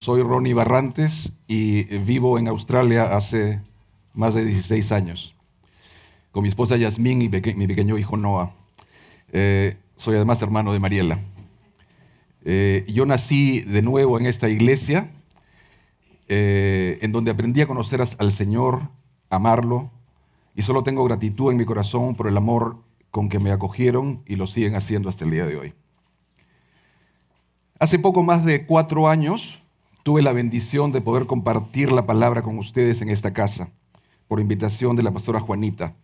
Soy Ronnie Barrantes y vivo en Australia hace más de 16 años, con mi esposa Yasmín y mi pequeño hijo Noah. Soy además hermano de Mariela. Yo nací de nuevo en esta iglesia, en donde aprendí a conocer al Señor, amarlo, y solo tengo gratitud en mi corazón por el amor con que me acogieron y lo siguen haciendo hasta el día de hoy. Hace poco más de 4 años tuve la bendición de poder compartir la palabra con ustedes en esta casa, por invitación de la pastora Juanita,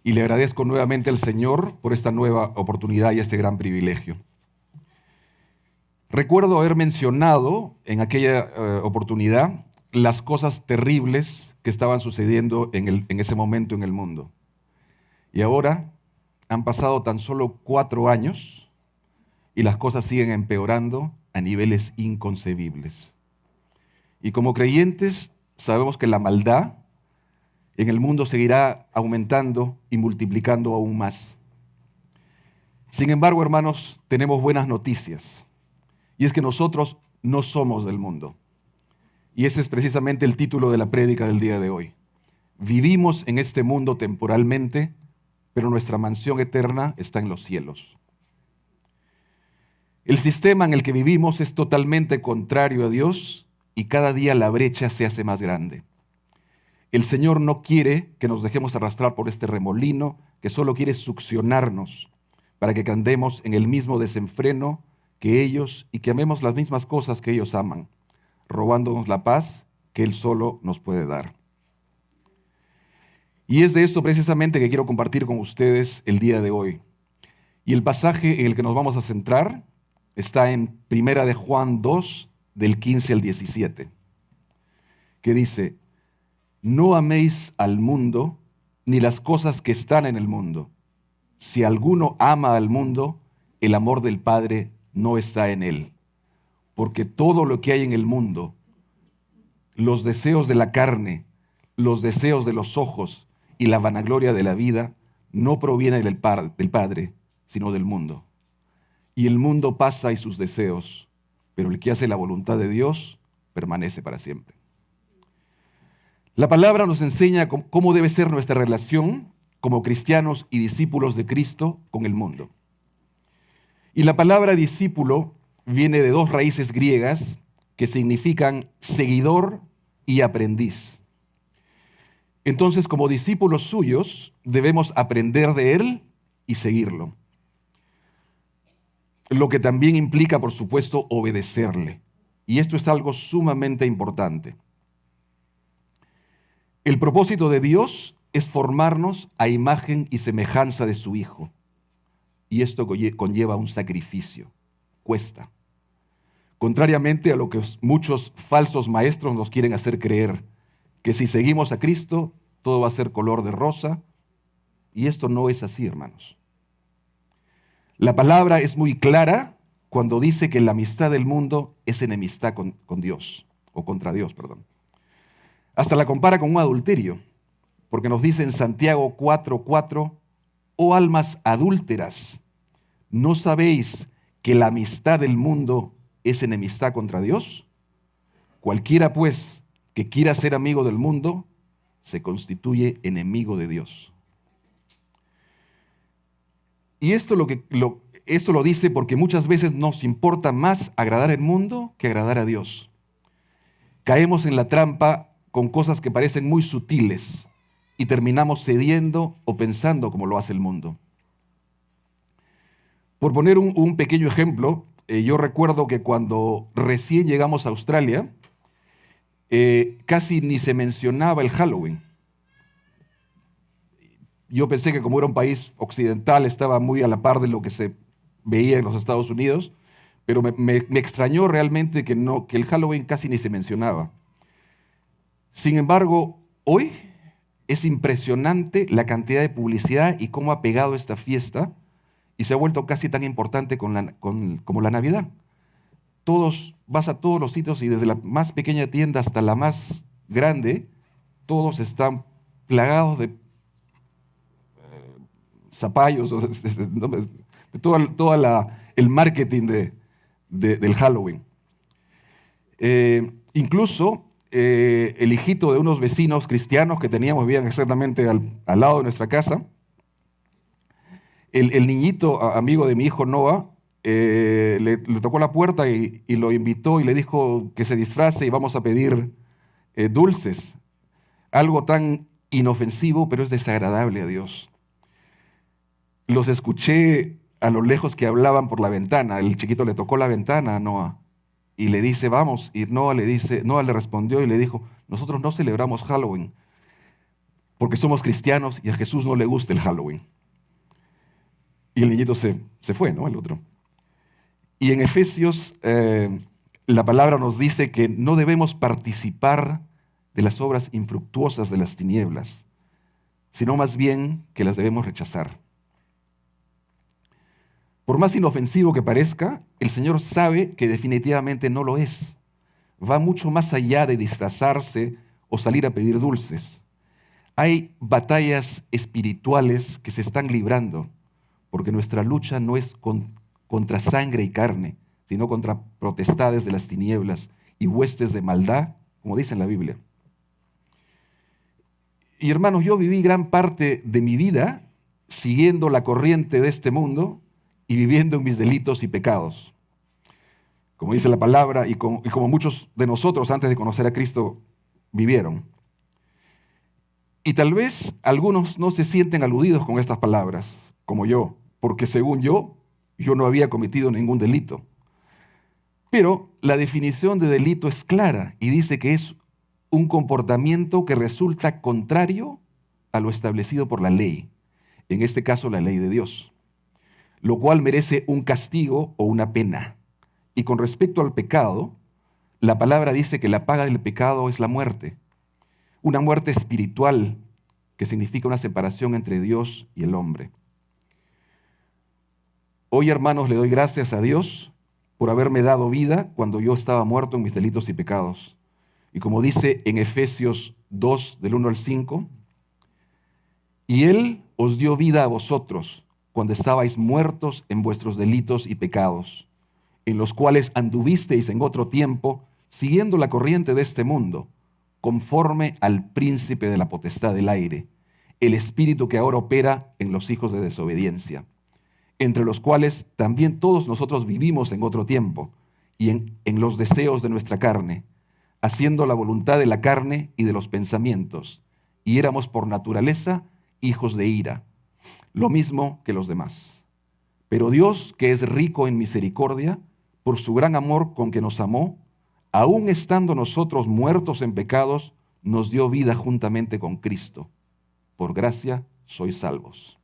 y le agradezco nuevamente al Señor por esta nueva oportunidad y este gran privilegio. Recuerdo haber mencionado en aquella oportunidad las cosas terribles que estaban sucediendo en ese momento en el mundo. Y ahora han pasado tan solo 4 años y las cosas siguen empeorando a niveles inconcebibles. Y como creyentes sabemos que la maldad en el mundo seguirá aumentando y multiplicando aún más. Sin embargo, hermanos, tenemos buenas noticias. Y es que nosotros no somos del mundo. Y ese es precisamente el título de la prédica del día de hoy. Vivimos en este mundo temporalmente, pero nuestra mansión eterna está en los cielos. El sistema en el que vivimos es totalmente contrario a Dios y cada día la brecha se hace más grande. El Señor no quiere que nos dejemos arrastrar por este remolino que solo quiere succionarnos para que andemos en el mismo desenfreno que ellos y que amemos las mismas cosas que ellos aman, robándonos la paz que Él solo nos puede dar. Y es de esto precisamente que quiero compartir con ustedes el día de hoy. Y el pasaje en el que nos vamos a centrar está en 1 de Juan 2, del 15 al 17, que dice: no améis al mundo ni las cosas que están en el mundo. Si alguno ama al mundo, el amor del Padre no está en él. Porque todo lo que hay en el mundo, los deseos de la carne, los deseos de los ojos y la vanagloria de la vida, no proviene del Padre, sino del mundo. Y el mundo pasa y sus deseos, pero el que hace la voluntad de Dios permanece para siempre. La palabra nos enseña cómo debe ser nuestra relación como cristianos y discípulos de Cristo con el mundo. Y la palabra discípulo viene de 2 raíces griegas que significan seguidor y aprendiz. Entonces, como discípulos suyos, debemos aprender de Él y seguirlo. Lo que también implica, por supuesto, obedecerle. Y esto es algo sumamente importante. El propósito de Dios es formarnos a imagen y semejanza de su Hijo. Y esto conlleva un sacrificio. Cuesta. Contrariamente a lo que muchos falsos maestros nos quieren hacer creer, que si seguimos a Cristo, todo va a ser color de rosa. Y esto no es así, hermanos. La palabra es muy clara cuando dice que la amistad del mundo es enemistad con Dios, o contra Dios, perdón. Hasta la compara con un adulterio, porque nos dice en Santiago 4:4, oh almas adúlteras, ¿no sabéis que la amistad del mundo es enemistad contra Dios? Cualquiera, pues, que quiera ser amigo del mundo, se constituye enemigo de Dios. Y esto lo dice porque muchas veces nos importa más agradar al mundo que agradar a Dios. Caemos en la trampa con cosas que parecen muy sutiles y terminamos cediendo o pensando como lo hace el mundo. Por poner un pequeño ejemplo, yo recuerdo que cuando recién llegamos a Australia, casi ni se mencionaba el Halloween. Yo pensé que como era un país occidental estaba muy a la par de lo que se veía en los Estados Unidos, pero me extrañó realmente que el Halloween casi ni se mencionaba. Sin embargo, hoy es impresionante la cantidad de publicidad y cómo ha pegado esta fiesta y se ha vuelto casi tan importante como la Navidad. Vas a todos los sitios y desde la más pequeña tienda hasta la más grande, todos están plagados de zapallos, de todo el marketing del Halloween. Incluso el hijito de unos vecinos cristianos que teníamos, vivían exactamente al lado de nuestra casa, el niñito amigo de mi hijo Noah, le tocó la puerta y lo invitó y le dijo que se disfrace y vamos a pedir dulces. Algo tan inofensivo, pero es desagradable a Dios. Los escuché a lo lejos que hablaban por la ventana. El chiquito le tocó la ventana a Noah y le dice, vamos. Y Noah le respondió y le dijo, nosotros no celebramos Halloween porque somos cristianos y a Jesús no le gusta el Halloween. Y el niñito se fue, ¿no? El otro. Y en Efesios la palabra nos dice que no debemos participar de las obras infructuosas de las tinieblas, sino más bien que las debemos rechazar. Por más inofensivo que parezca, el Señor sabe que definitivamente no lo es. Va mucho más allá de disfrazarse o salir a pedir dulces. Hay batallas espirituales que se están librando, porque nuestra lucha no es contra sangre y carne, sino contra potestades de las tinieblas y huestes de maldad, como dice en la Biblia. Y hermanos, yo viví gran parte de mi vida siguiendo la corriente de este mundo y viviendo en mis delitos y pecados. Como dice la palabra y como muchos de nosotros antes de conocer a Cristo vivieron. Y tal vez algunos no se sienten aludidos con estas palabras, como yo, porque según yo no había cometido ningún delito. Pero la definición de delito es clara y dice que es un comportamiento que resulta contrario a lo establecido por la ley, en este caso la ley de Dios, lo cual merece un castigo o una pena. Y con respecto al pecado, la palabra dice que la paga del pecado es la muerte, una muerte espiritual que significa una separación entre Dios y el hombre. Hoy, hermanos, le doy gracias a Dios por haberme dado vida cuando yo estaba muerto en mis delitos y pecados. Y como dice en Efesios 2, del 1 al 5, y Él os dio vida a vosotros cuando estabais muertos en vuestros delitos y pecados, en los cuales anduvisteis en otro tiempo, siguiendo la corriente de este mundo, conforme al príncipe de la potestad del aire, el espíritu que ahora opera en los hijos de desobediencia, entre los cuales también todos nosotros vivimos en otro tiempo, y en los deseos de nuestra carne, haciendo la voluntad de la carne y de los pensamientos, y éramos por naturaleza hijos de ira, lo mismo que los demás. Pero Dios, que es rico en misericordia, por su gran amor con que nos amó, aun estando nosotros muertos en pecados, nos dio vida juntamente con Cristo. Por gracia sois salvos.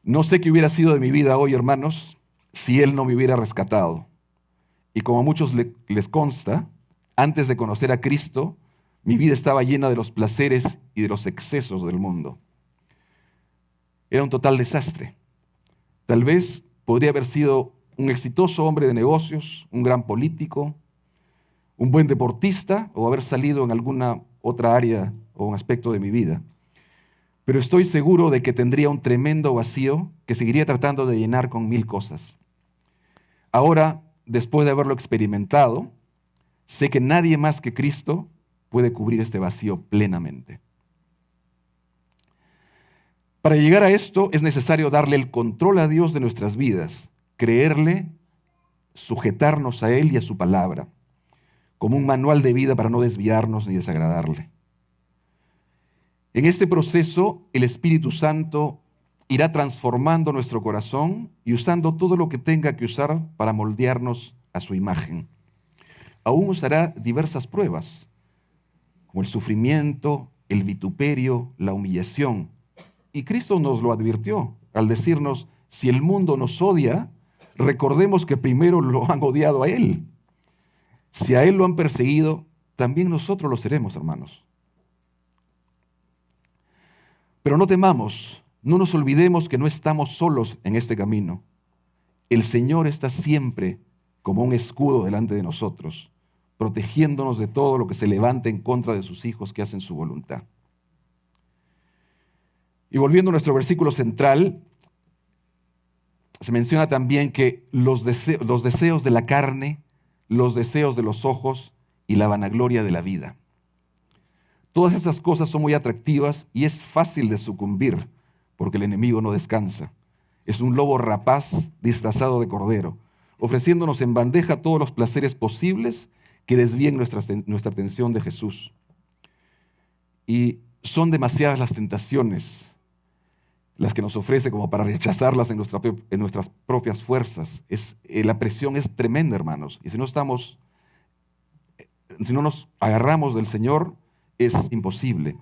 No sé qué hubiera sido de mi vida hoy, hermanos, si Él no me hubiera rescatado. Y como a muchos les consta, antes de conocer a Cristo, mi vida estaba llena de los placeres y de los excesos del mundo. Era un total desastre. Tal vez podría haber sido un exitoso hombre de negocios, un gran político, un buen deportista o haber salido en alguna otra área o un aspecto de mi vida. Pero estoy seguro de que tendría un tremendo vacío que seguiría tratando de llenar con 1000 cosas. Ahora, después de haberlo experimentado, sé que nadie más que Cristo puede cubrir este vacío plenamente. Para llegar a esto es necesario darle el control a Dios de nuestras vidas, creerle, sujetarnos a Él y a su palabra, como un manual de vida para no desviarnos ni desagradarle. En este proceso, el Espíritu Santo irá transformando nuestro corazón y usando todo lo que tenga que usar para moldearnos a su imagen. Aún usará diversas pruebas, como el sufrimiento, el vituperio, la humillación. Y Cristo nos lo advirtió al decirnos, si el mundo nos odia, recordemos que primero lo han odiado a Él. Si a Él lo han perseguido, también nosotros lo seremos, hermanos. Pero no temamos, no nos olvidemos que no estamos solos en este camino. El Señor está siempre como un escudo delante de nosotros, protegiéndonos de todo lo que se levante en contra de sus hijos que hacen su voluntad. Y volviendo a nuestro versículo central, se menciona también que los deseos de la carne, los deseos de los ojos y la vanagloria de la vida. Todas esas cosas son muy atractivas y es fácil de sucumbir porque el enemigo no descansa. Es un lobo rapaz disfrazado de cordero, ofreciéndonos en bandeja todos los placeres posibles que desvíen nuestra atención de Jesús. Y son demasiadas las tentaciones, las que nos ofrece como para rechazarlas en nuestras propias fuerzas. La presión es tremenda, hermanos. Y si no nos agarramos del Señor, es imposible.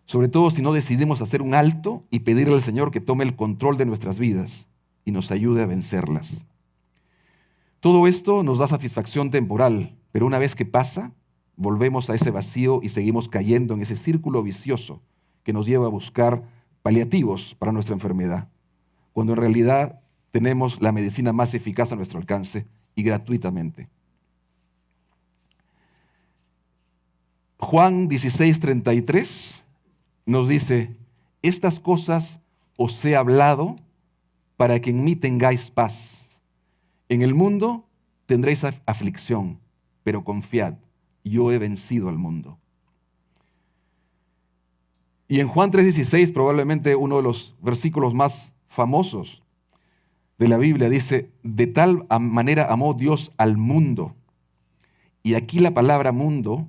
Sobre todo si no decidimos hacer un alto y pedirle al Señor que tome el control de nuestras vidas y nos ayude a vencerlas. Todo esto nos da satisfacción temporal, pero una vez que pasa, volvemos a ese vacío y seguimos cayendo en ese círculo vicioso que nos lleva a buscar paliativos para nuestra enfermedad, cuando en realidad tenemos la medicina más eficaz a nuestro alcance y gratuitamente. Juan 16:33 nos dice: estas cosas os he hablado para que en mí tengáis paz. En el mundo tendréis aflicción, pero confiad, yo he vencido al mundo. Y en Juan 3:16, probablemente uno de los versículos más famosos de la Biblia, dice: de tal manera amó Dios al mundo. Y aquí la palabra mundo,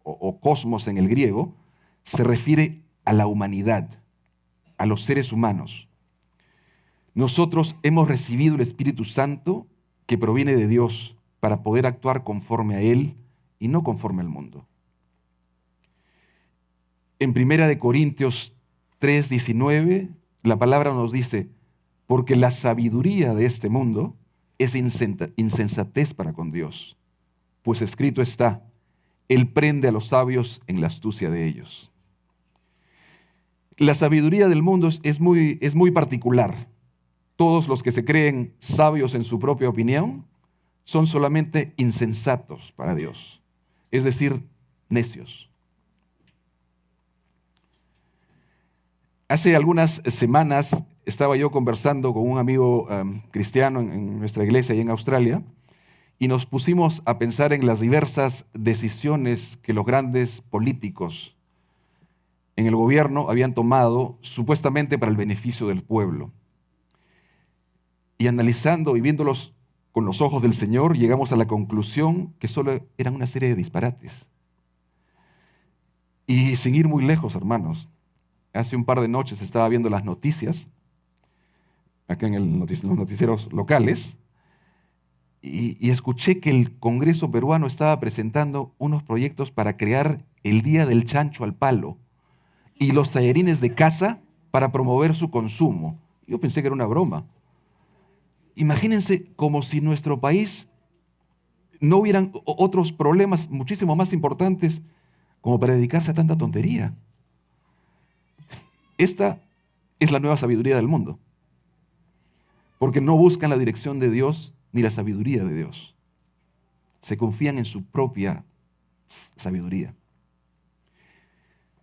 o cosmos en el griego, se refiere a la humanidad, a los seres humanos. Nosotros hemos recibido el Espíritu Santo que proviene de Dios para poder actuar conforme a Él y no conforme al mundo. En 1 Corintios 3:19, la palabra nos dice: porque la sabiduría de este mundo es insensatez para con Dios, pues escrito está: Él prende a los sabios en la astucia de ellos. La sabiduría del mundo es muy particular. Todos los que se creen sabios en su propia opinión son solamente insensatos para Dios, es decir, necios. Hace algunas semanas estaba yo conversando con un amigo cristiano en nuestra iglesia allá en Australia, y nos pusimos a pensar en las diversas decisiones que los grandes políticos en el gobierno habían tomado supuestamente para el beneficio del pueblo. Y analizando y viéndolos con los ojos del Señor, llegamos a la conclusión que solo eran una serie de disparates. Y sin ir muy lejos, hermanos, hace un par de noches estaba viendo las noticias, acá en los noticieros locales, y escuché que el Congreso peruano estaba presentando unos proyectos para crear el Día del Chancho al Palo y los tallarines de casa para promover su consumo. Yo pensé que era una broma. Imagínense como si en nuestro país no hubieran otros problemas muchísimo más importantes como para dedicarse a tanta tontería. Esta es la nueva sabiduría del mundo, porque no buscan la dirección de Dios ni la sabiduría de Dios. Se confían en su propia sabiduría.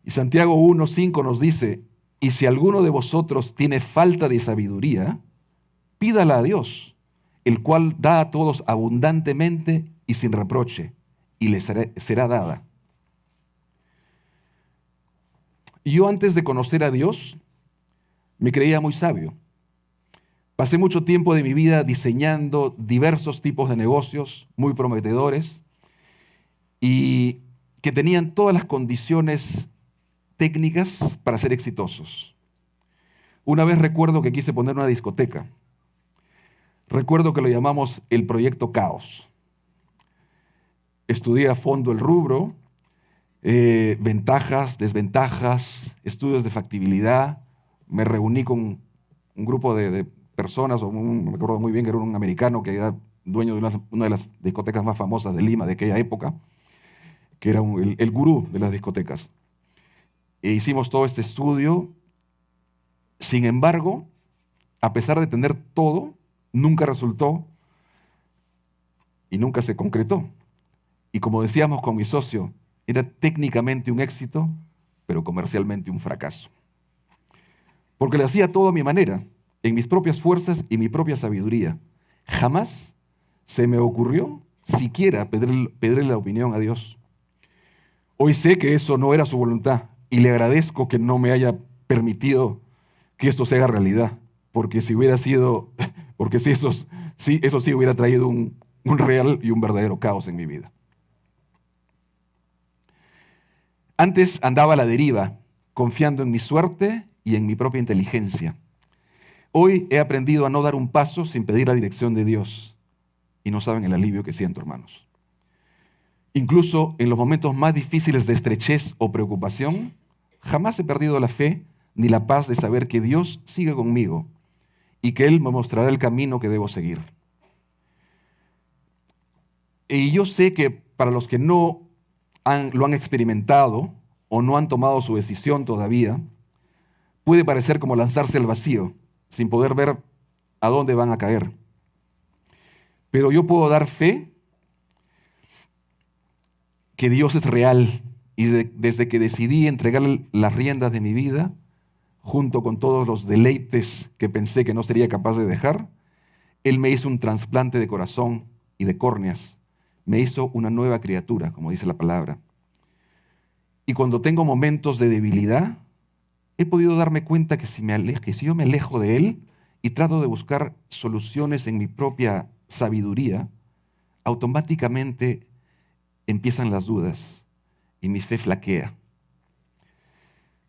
Y Santiago 1:5 nos dice: y si alguno de vosotros tiene falta de sabiduría, pídala a Dios, el cual da a todos abundantemente y sin reproche, y le será dada. Y yo, antes de conocer a Dios, me creía muy sabio. Pasé mucho tiempo de mi vida diseñando diversos tipos de negocios muy prometedores y que tenían todas las condiciones técnicas para ser exitosos. Una vez recuerdo que quise poner una discoteca. Recuerdo que lo llamamos el Proyecto Caos. Estudié a fondo el rubro, ventajas, desventajas, estudios de factibilidad. Me reuní con un grupo de personas, me acuerdo muy bien que era un americano que era dueño de una de las discotecas más famosas de Lima de aquella época, que era el gurú de las discotecas. E hicimos todo este estudio. Sin embargo, a pesar de tener todo, nunca resultó y nunca se concretó. Y como decíamos con mi socio, era técnicamente un éxito, pero comercialmente un fracaso. Porque le hacía todo a mi manera, en mis propias fuerzas y mi propia sabiduría. Jamás se me ocurrió siquiera pedirle la opinión a Dios. Hoy sé que eso no era su voluntad y le agradezco que no me haya permitido que esto se haga realidad, porque si hubiera sido, porque si eso sí hubiera traído un real y un verdadero caos en mi vida. Antes andaba a la deriva, confiando en mi suerte y en mi propia inteligencia. Hoy he aprendido a no dar un paso sin pedir la dirección de Dios. Y no saben el alivio que siento, hermanos. Incluso en los momentos más difíciles de estrechez o preocupación, jamás he perdido la fe ni la paz de saber que Dios sigue conmigo y que Él me mostrará el camino que debo seguir. Y yo sé que para los que no lo han experimentado o no han tomado su decisión todavía, puede parecer como lanzarse al vacío sin poder ver a dónde van a caer. Pero yo puedo dar fe que Dios es real y desde que decidí entregar las riendas de mi vida, junto con todos los deleites que pensé que no sería capaz de dejar, Él me hizo un trasplante de corazón y de córneas. Me hizo una nueva criatura, como dice la palabra. Y cuando tengo momentos de debilidad, he podido darme cuenta que si yo me alejo de Él y trato de buscar soluciones en mi propia sabiduría, automáticamente empiezan las dudas y mi fe flaquea.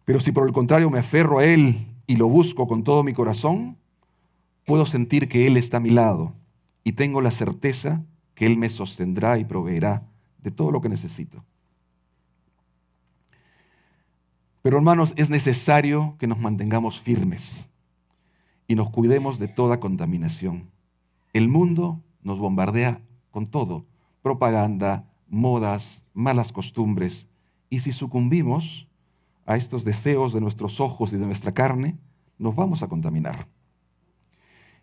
Pero si por el contrario me aferro a Él y lo busco con todo mi corazón, puedo sentir que Él está a mi lado y tengo la certeza que Él me sostendrá y proveerá de todo lo que necesito. Pero hermanos, es necesario que nos mantengamos firmes y nos cuidemos de toda contaminación. El mundo nos bombardea con todo, propaganda, modas, malas costumbres, y si sucumbimos a estos deseos de nuestros ojos y de nuestra carne, nos vamos a contaminar.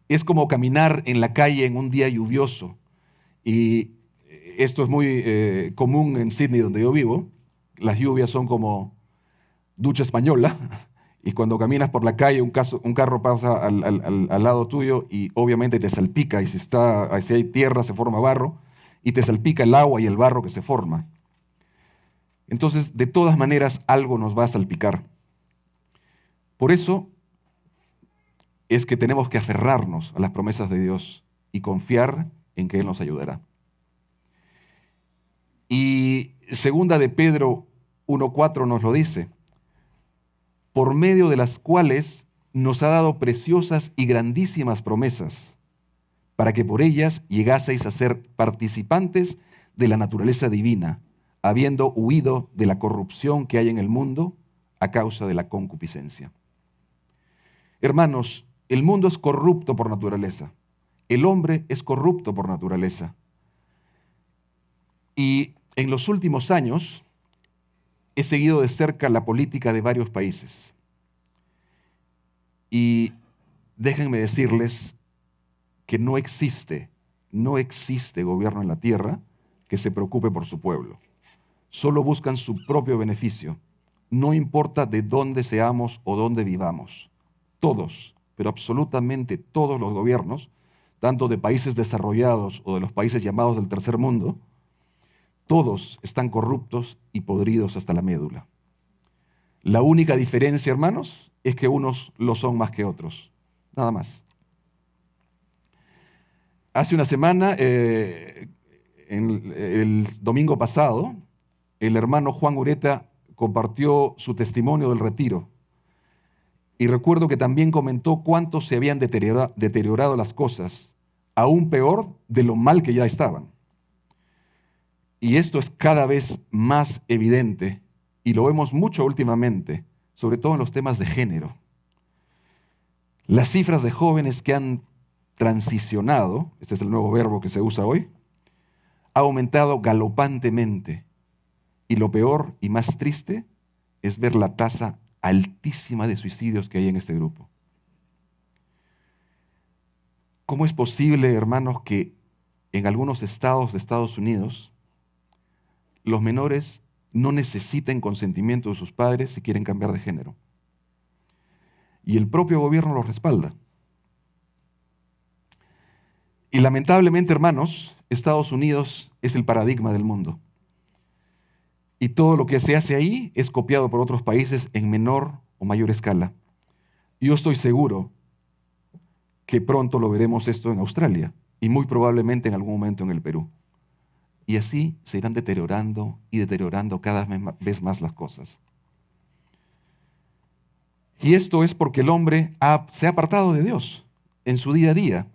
Es como caminar en la calle en un día lluvioso, y esto es muy común en Sydney, donde yo vivo. Las lluvias son como ducha española, y cuando caminas por la calle un carro pasa al lado tuyo y obviamente te salpica, y si hay tierra se forma barro, y te salpica el agua y el barro que se forma. Entonces, de todas maneras, algo nos va a salpicar. Por eso es que tenemos que aferrarnos a las promesas de Dios y confiar en que Él nos ayudará. Y segunda de Pedro 1:4 nos lo dice: por medio de las cuales nos ha dado preciosas y grandísimas promesas, para que por ellas llegaseis a ser participantes de la naturaleza divina, habiendo huido de la corrupción que hay en el mundo a causa de la concupiscencia. Hermanos, el mundo es corrupto por naturaleza. El hombre es corrupto por naturaleza. Y en los últimos años he seguido de cerca la política de varios países. Y déjenme decirles que no existe gobierno en la tierra que se preocupe por su pueblo. Solo buscan su propio beneficio. No importa de dónde seamos o dónde vivamos. Todos, pero absolutamente todos los gobiernos, tanto de países desarrollados o de los países llamados del tercer mundo, todos están corruptos y podridos hasta la médula. La única diferencia, hermanos, es que unos lo son más que otros. Nada más. Hace una semana, el domingo pasado, el hermano Juan Ureta compartió su testimonio del retiro. Y recuerdo que también comentó cuánto se habían deteriorado las cosas, aún peor de lo mal que ya estaban. Y esto es cada vez más evidente, y lo vemos mucho últimamente, sobre todo en los temas de género. Las cifras de jóvenes que han transicionado, este es el nuevo verbo que se usa hoy, ha aumentado galopantemente. Y lo peor y más triste es ver la tasa altísima de suicidios que hay en este grupo. ¿Cómo es posible, hermanos, que en algunos estados de Estados Unidos los menores no necesiten consentimiento de sus padres si quieren cambiar de género? Y el propio gobierno los respalda. Y lamentablemente, hermanos, Estados Unidos es el paradigma del mundo. Y todo lo que se hace ahí es copiado por otros países en menor o mayor escala. Yo estoy seguro que pronto lo veremos esto en Australia y muy probablemente en algún momento en el Perú. Y así se irán deteriorando y deteriorando cada vez más las cosas. Y esto es porque el hombre se ha apartado de Dios en su día a día.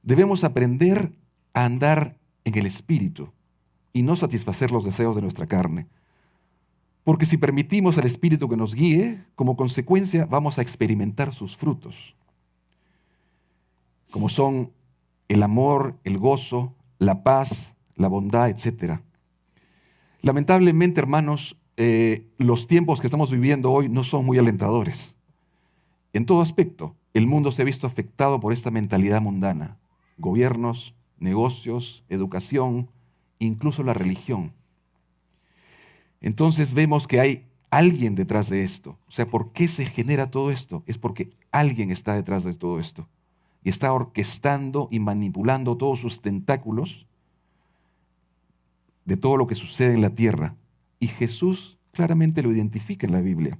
Debemos aprender a andar en el Espíritu y no satisfacer los deseos de nuestra carne. Porque si permitimos al Espíritu que nos guíe, como consecuencia vamos a experimentar sus frutos, como son el amor, el gozo, la paz, la bondad, etc. Lamentablemente, hermanos, los tiempos que estamos viviendo hoy no son muy alentadores. En todo aspecto, el mundo se ha visto afectado por esta mentalidad mundana. Gobiernos, negocios, educación, incluso la religión. Entonces vemos que hay alguien detrás de esto. O sea, ¿por qué se genera todo esto? Es porque alguien está detrás de todo esto. Y está orquestando y manipulando todos sus tentáculos de todo lo que sucede en la tierra. Y Jesús claramente lo identifica en la Biblia.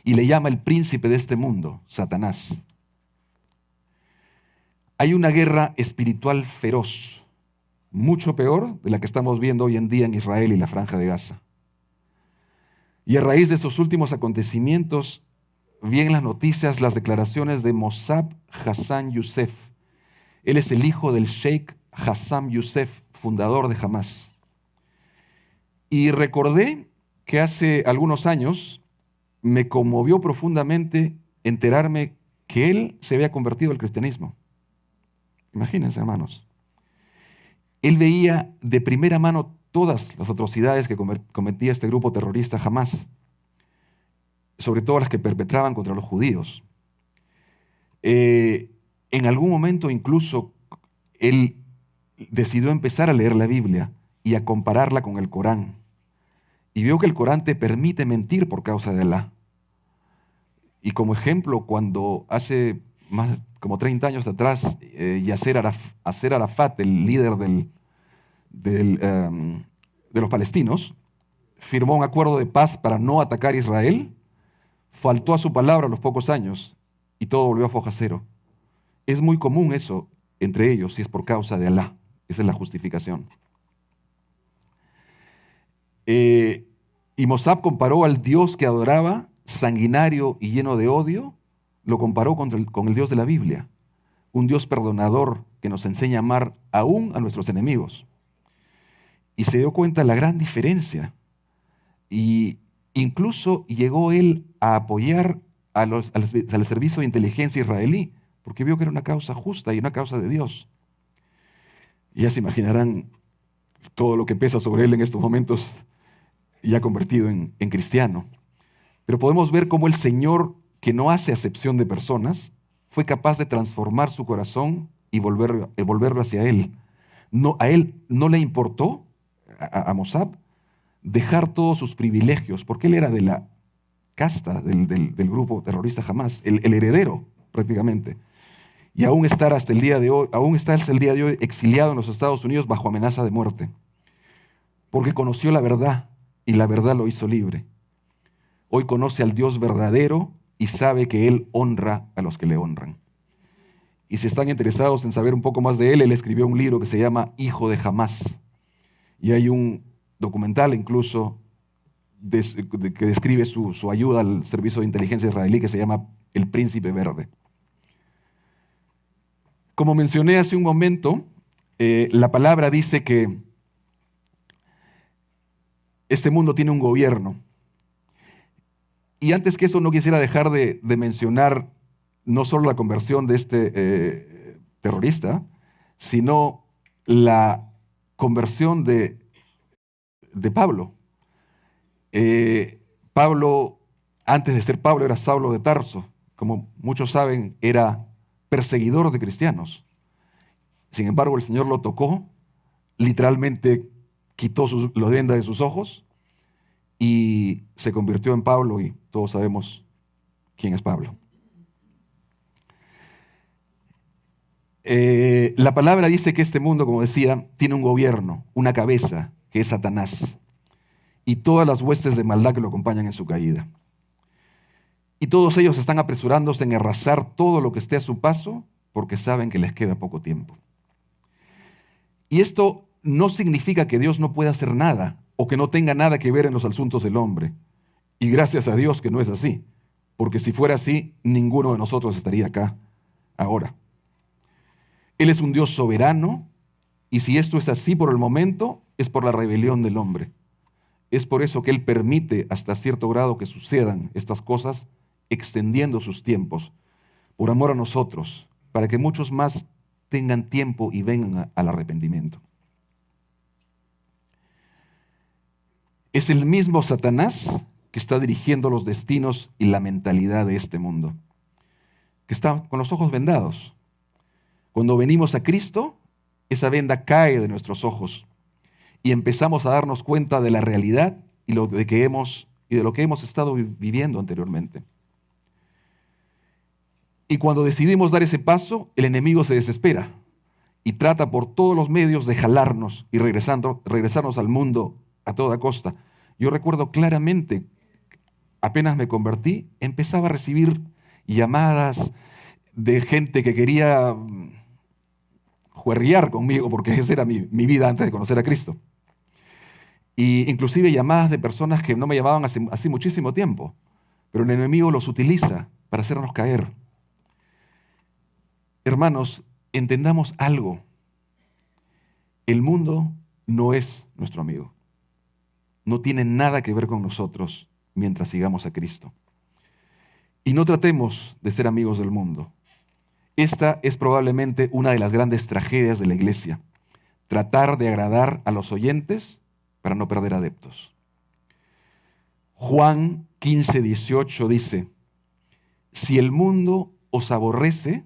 Y le llama el príncipe de este mundo, Satanás. Hay una guerra espiritual feroz, mucho peor de la que estamos viendo hoy en día en Israel y la Franja de Gaza. Y a raíz de esos últimos acontecimientos, vi en las noticias las declaraciones de Mossab Hassan Youssef. Él es el hijo del Sheikh Hassan Youssef, fundador de Hamas. Y recordé que hace algunos años me conmovió profundamente enterarme que él se había convertido al cristianismo. Imagínense, hermanos. Él veía de primera mano todas las atrocidades que cometía este grupo terrorista Hamas, sobre todo las que perpetraban contra los judíos. En algún momento incluso él decidió empezar a leer la Biblia y a compararla con el Corán. Y vio que el Corán te permite mentir por causa de Alá. Y como ejemplo, cuando hace más como 30 años atrás, Yasser Arafat, el líder de los palestinos, firmó un acuerdo de paz para no atacar a Israel, faltó a su palabra a los pocos años y todo volvió a foja cero. Es muy común eso entre ellos si es por causa de Alá. Esa es la justificación. Y Mossab comparó al Dios que adoraba, sanguinario y lleno de odio, lo comparó con el Dios de la Biblia, un Dios perdonador que nos enseña a amar aún a nuestros enemigos. Y se dio cuenta de la gran diferencia. Y incluso llegó él a apoyar al servicio de inteligencia israelí, porque vio que era una causa justa y una causa de Dios. Y ya se imaginarán todo lo que pesa sobre él en estos momentos, ya convertido en cristiano. Pero podemos ver cómo el Señor, que no hace acepción de personas, fue capaz de transformar su corazón y volverlo hacia Él. A Él no le importó, a Mossab, dejar todos sus privilegios, porque él era de la casta del grupo terrorista Hamas, el heredero prácticamente. Y aún está hasta el día de hoy exiliado en los Estados Unidos bajo amenaza de muerte, porque conoció la verdad y la verdad lo hizo libre. Hoy conoce al Dios verdadero y sabe que Él honra a los que le honran. Y si están interesados en saber un poco más de él, él escribió un libro que se llama Hijo de Hamás. Y hay un documental incluso que describe su ayuda al servicio de inteligencia israelí que se llama El Príncipe Verde. Como mencioné hace un momento, la palabra dice que este mundo tiene un gobierno. Y antes que eso no quisiera dejar de mencionar no solo la conversión de este terrorista, sino la conversión de Pablo. Pablo, antes de ser Pablo, era Saulo de Tarso. Como muchos saben, era perseguidor de cristianos. Sin embargo, el Señor lo tocó, literalmente quitó la venda de sus ojos y se convirtió en Pablo, y todos sabemos quién es Pablo. La palabra dice que este mundo, como decía, tiene un gobierno, una cabeza, que es Satanás, y todas las huestes de maldad que lo acompañan en su caída. Y todos ellos están apresurándose en arrasar todo lo que esté a su paso porque saben que les queda poco tiempo. Y esto no significa que Dios no pueda hacer nada o que no tenga nada que ver en los asuntos del hombre. Y gracias a Dios que no es así, porque si fuera así, ninguno de nosotros estaría acá ahora. Él es un Dios soberano, y si esto es así por el momento, es por la rebelión del hombre. Es por eso que Él permite hasta cierto grado que sucedan estas cosas, extendiendo sus tiempos, por amor a nosotros, para que muchos más tengan tiempo y vengan al arrepentimiento. Es el mismo Satanás que está dirigiendo los destinos y la mentalidad de este mundo, que está con los ojos vendados. Cuando venimos a Cristo, esa venda cae de nuestros ojos y empezamos a darnos cuenta de la realidad y de lo que hemos estado viviendo anteriormente. Y cuando decidimos dar ese paso, el enemigo se desespera y trata por todos los medios de jalarnos y regresarnos al mundo a toda costa. Yo recuerdo claramente, apenas me convertí, empezaba a recibir llamadas de gente que quería juerrear conmigo, porque esa era mi vida antes de conocer a Cristo. Y inclusive llamadas de personas que no me llamaban hace muchísimo tiempo, pero el enemigo los utiliza para hacernos caer. Hermanos, entendamos algo. El mundo no es nuestro amigo. No tiene nada que ver con nosotros mientras sigamos a Cristo. Y no tratemos de ser amigos del mundo. Esta es probablemente una de las grandes tragedias de la iglesia. Tratar de agradar a los oyentes para no perder adeptos. Juan 15:18 dice: si el mundo os aborrece,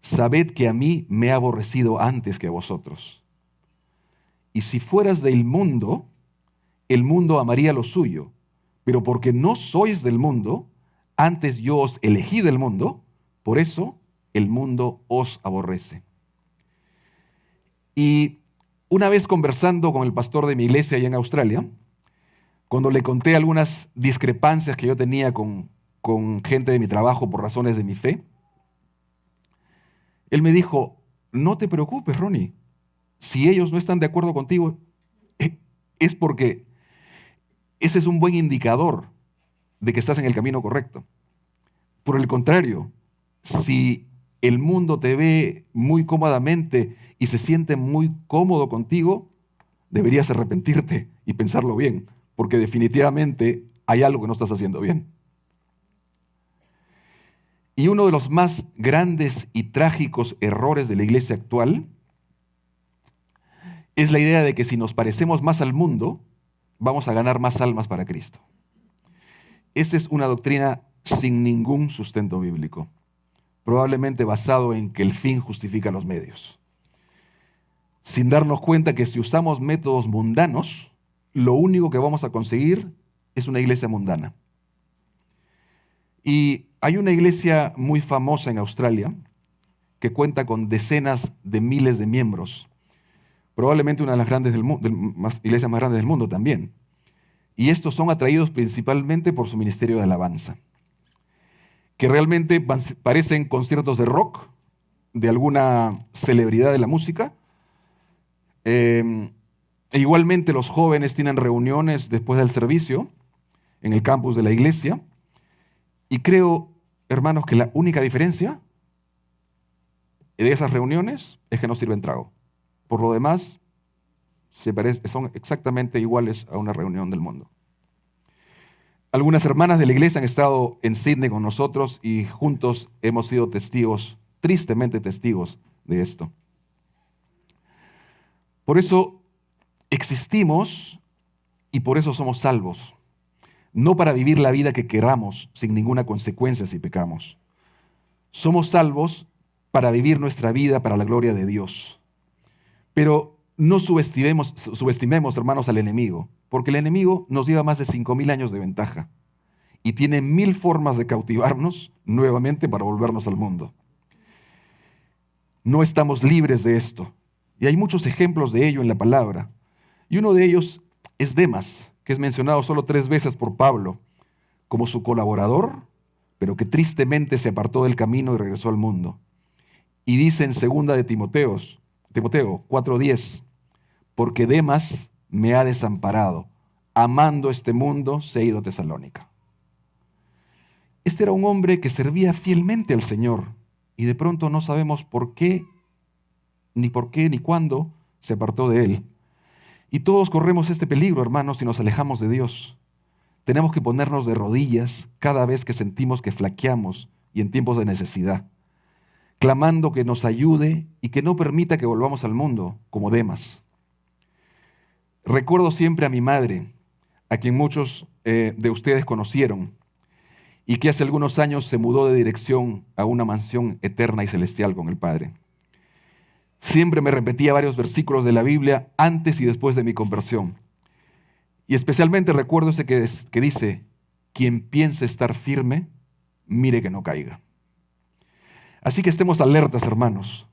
sabed que a mí me ha aborrecido antes que a vosotros. Y si fueras del mundo, el mundo amaría lo suyo, pero porque no sois del mundo, antes yo os elegí del mundo, por eso el mundo os aborrece. Y una vez conversando con el pastor de mi iglesia allá en Australia, cuando le conté algunas discrepancias que yo tenía con gente de mi trabajo por razones de mi fe, él me dijo: no te preocupes, Ronnie, si ellos no están de acuerdo contigo, es porque ese es un buen indicador de que estás en el camino correcto. Por el contrario, si el mundo te ve muy cómodamente y se siente muy cómodo contigo, deberías arrepentirte y pensarlo bien, porque definitivamente hay algo que no estás haciendo bien. Y uno de los más grandes y trágicos errores de la iglesia actual es la idea de que si nos parecemos más al mundo, vamos a ganar más almas para Cristo. Esta es una doctrina sin ningún sustento bíblico, probablemente basado en que el fin justifica los medios, sin darnos cuenta que si usamos métodos mundanos, lo único que vamos a conseguir es una iglesia mundana. Y hay una iglesia muy famosa en Australia que cuenta con decenas de miles de miembros, probablemente una de las iglesias más grandes del mundo también. Y estos son atraídos principalmente por su ministerio de alabanza, que realmente parecen conciertos de rock, de alguna celebridad de la música. E igualmente los jóvenes tienen reuniones después del servicio en el campus de la iglesia. Y creo, hermanos, que la única diferencia de esas reuniones es que no sirven trago. Por lo demás, son exactamente iguales a una reunión del mundo. Algunas hermanas de la iglesia han estado en Sydney con nosotros y juntos hemos sido testigos, tristemente testigos de esto. Por eso existimos y por eso somos salvos. No para vivir la vida que queramos sin ninguna consecuencia si pecamos. Somos salvos para vivir nuestra vida para la gloria de Dios. Pero no subestimemos, hermanos, al enemigo, porque el enemigo nos lleva más de 5,000 años de ventaja y tiene 1,000 formas de cautivarnos nuevamente para volvernos al mundo. No estamos libres de esto. Y hay muchos ejemplos de ello en la palabra. Y uno de ellos es Demas, que es mencionado solo 3 veces por Pablo, como su colaborador, pero que tristemente se apartó del camino y regresó al mundo. Y dice en 2 de Timoteo 4:10, porque Demas me ha desamparado, amando este mundo, se ha ido a Tesalónica. Este era un hombre que servía fielmente al Señor y de pronto no sabemos por qué, ni cuándo se apartó de él. Y todos corremos este peligro, hermanos, si nos alejamos de Dios. Tenemos que ponernos de rodillas cada vez que sentimos que flaqueamos y en tiempos de necesidad, clamando que nos ayude y que no permita que volvamos al mundo como Demas. Recuerdo siempre a mi madre, a quien muchos de ustedes conocieron, y que hace algunos años se mudó de dirección a una mansión eterna y celestial con el Padre. Siempre me repetía varios versículos de la Biblia antes y después de mi conversión. Y especialmente recuerdo ese que dice, quien piense estar firme, mire que no caiga. Así que estemos alertas, hermanos.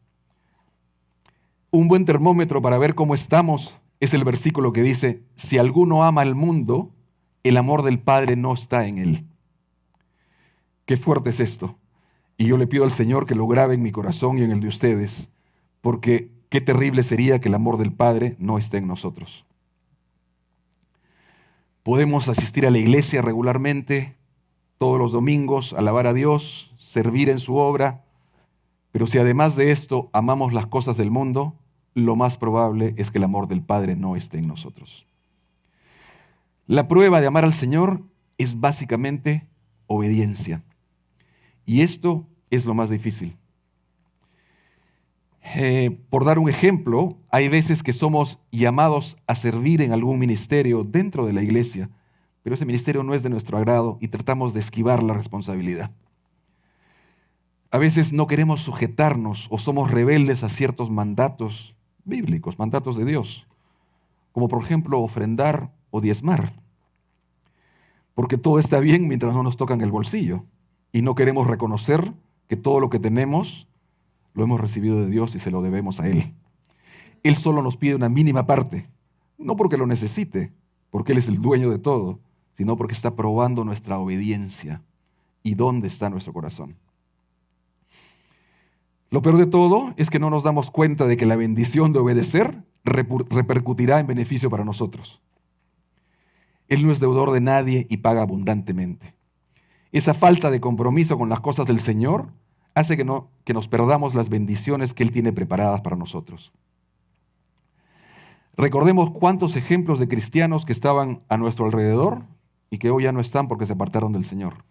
Un buen termómetro para ver cómo estamos es el versículo que dice, si alguno ama al mundo, el amor del Padre no está en él. Qué fuerte es esto. Y yo le pido al Señor que lo grabe en mi corazón y en el de ustedes, porque qué terrible sería que el amor del Padre no esté en nosotros. Podemos asistir a la iglesia regularmente, todos los domingos, alabar a Dios, servir en su obra, pero si además de esto amamos las cosas del mundo, lo más probable es que el amor del Padre no esté en nosotros. La prueba de amar al Señor es básicamente obediencia. Y esto es lo más difícil. Por dar un ejemplo, hay veces que somos llamados a servir en algún ministerio dentro de la iglesia, pero ese ministerio no es de nuestro agrado y tratamos de esquivar la responsabilidad. A veces no queremos sujetarnos o somos rebeldes a ciertos mandatos bíblicos, mandatos de Dios, como por ejemplo ofrendar o diezmar, porque todo está bien mientras no nos tocan el bolsillo y no queremos reconocer que todo lo que tenemos lo hemos recibido de Dios y se lo debemos a Él. Él solo nos pide una mínima parte, no porque lo necesite, porque Él es el dueño de todo, sino porque está probando nuestra obediencia y dónde está nuestro corazón. Lo peor de todo es que no nos damos cuenta de que la bendición de obedecer repercutirá en beneficio para nosotros. Él no es deudor de nadie y paga abundantemente. Esa falta de compromiso con las cosas del Señor hace que nos perdamos las bendiciones que Él tiene preparadas para nosotros. Recordemos cuántos ejemplos de cristianos que estaban a nuestro alrededor y que hoy ya no están porque se apartaron del Señor.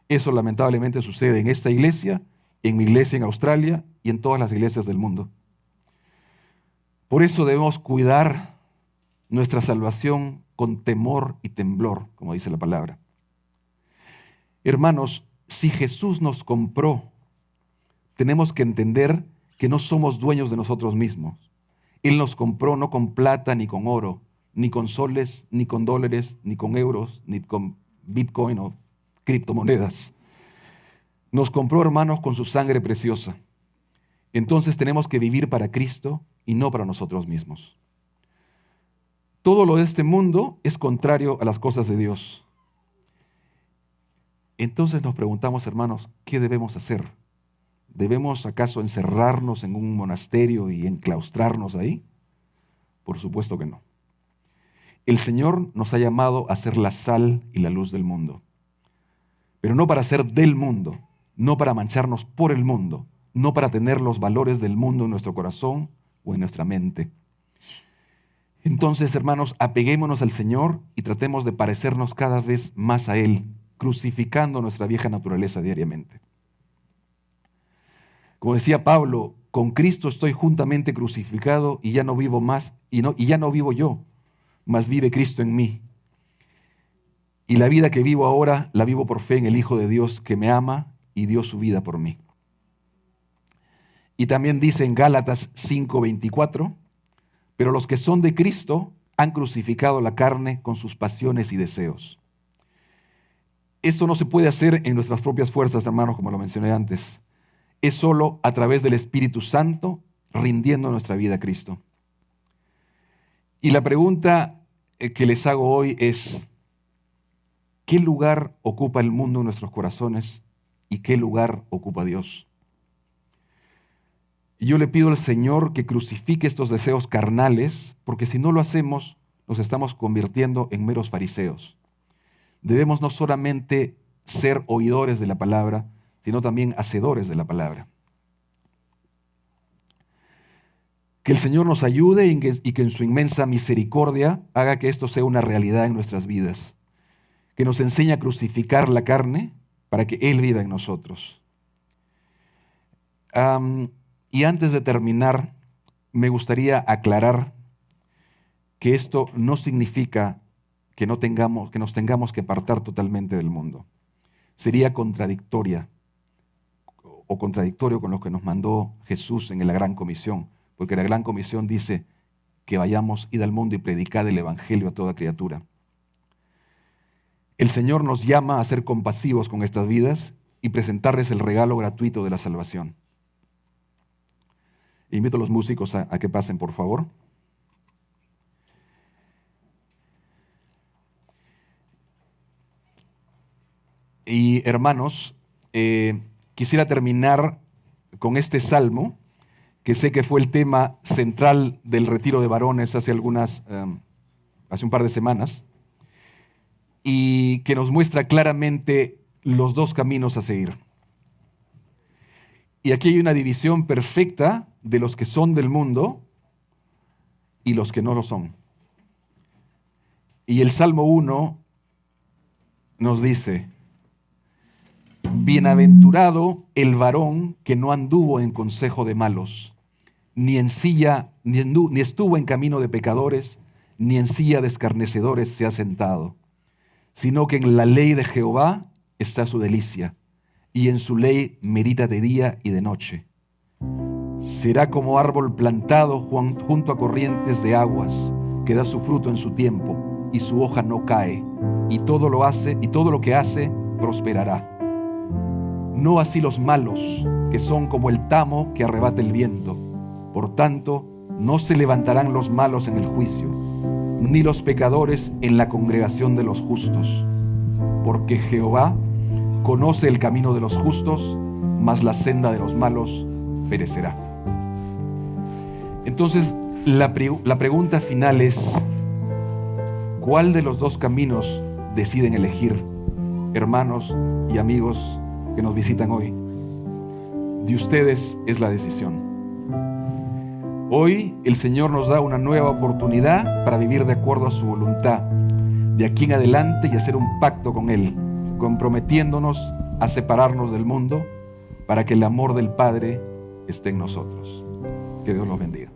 Eso lamentablemente sucede en esta iglesia, en mi iglesia en Australia y en todas las iglesias del mundo. Por eso debemos cuidar nuestra salvación con temor y temblor, como dice la palabra. Hermanos, si Jesús nos compró, tenemos que entender que no somos dueños de nosotros mismos. Él nos compró no con plata ni con oro, ni con soles, ni con dólares, ni con euros, ni con Bitcoin o criptomonedas. Nos compró, hermanos, con su sangre preciosa. Entonces tenemos que vivir para Cristo y no para nosotros mismos. Todo lo de este mundo es contrario a las cosas de Dios. Entonces nos preguntamos, hermanos, ¿qué debemos hacer? ¿Debemos acaso encerrarnos en un monasterio y enclaustrarnos ahí? Por supuesto que no. El Señor nos ha llamado a ser la sal y la luz del mundo, pero no para ser del mundo, no para mancharnos por el mundo, no para tener los valores del mundo en nuestro corazón o en nuestra mente. Entonces, hermanos, apeguémonos al Señor y tratemos de parecernos cada vez más a Él, crucificando nuestra vieja naturaleza diariamente. Como decía Pablo, con Cristo estoy juntamente crucificado y ya no vivo más, y ya no vivo yo, mas vive Cristo en mí. Y la vida que vivo ahora la vivo por fe en el Hijo de Dios que me ama y dio su vida por mí. Y también dice en Gálatas 5:24, pero los que son de Cristo han crucificado la carne con sus pasiones y deseos. Esto no se puede hacer en nuestras propias fuerzas, hermanos, como lo mencioné antes. es solo a través del Espíritu Santo, rindiendo nuestra vida a Cristo. Y la pregunta que les hago hoy es, ¿qué lugar ocupa el mundo en nuestros corazones y qué lugar ocupa Dios? Y yo le pido al Señor que crucifique estos deseos carnales, porque si no lo hacemos, nos estamos convirtiendo en meros fariseos. Debemos no solamente ser oidores de la palabra, sino también hacedores de la palabra. Que el Señor nos ayude y que en su inmensa misericordia haga que esto sea una realidad en nuestras vidas. Que nos enseñe a crucificar la carne para que Él viva en nosotros. Y antes de terminar, me gustaría aclarar que esto no significa que nos tengamos que apartar totalmente del mundo. Sería contradictorio con lo que nos mandó Jesús en la Gran Comisión, porque la Gran Comisión dice que vayamos, id al mundo y predicad el Evangelio a toda criatura. El Señor nos llama a ser compasivos con estas vidas y presentarles el regalo gratuito de la salvación. Invito a los músicos a que pasen, por favor. Y hermanos, quisiera terminar con este salmo, que sé que fue el tema central del retiro de varones hace un par de semanas, y que nos muestra claramente los dos caminos a seguir. Y aquí hay una división perfecta de los que son del mundo y los que no lo son. Y el Salmo 1 nos dice: bienaventurado el varón que no anduvo en consejo de malos, ni estuvo en camino de pecadores, ni en silla de escarnecedores se ha sentado, sino que en la ley de Jehová está su delicia, y en su ley medita de día y de noche. Será como árbol plantado junto a corrientes de aguas, que da su fruto en su tiempo, y su hoja no cae, y todo lo que hace prosperará. No así los malos, que son como el tamo que arrebata el viento. Por tanto, no se levantarán los malos en el juicio, ni los pecadores en la congregación de los justos. Porque Jehová conoce el camino de los justos, mas la senda de los malos perecerá. Entonces, la pregunta final es: ¿cuál de los dos caminos deciden elegir, hermanos y amigos que nos visitan hoy? De ustedes es la decisión. Hoy el Señor nos da una nueva oportunidad para vivir de acuerdo a su voluntad, de aquí en adelante, y hacer un pacto con Él, comprometiéndonos a separarnos del mundo para que el amor del Padre esté en nosotros. Que Dios los bendiga.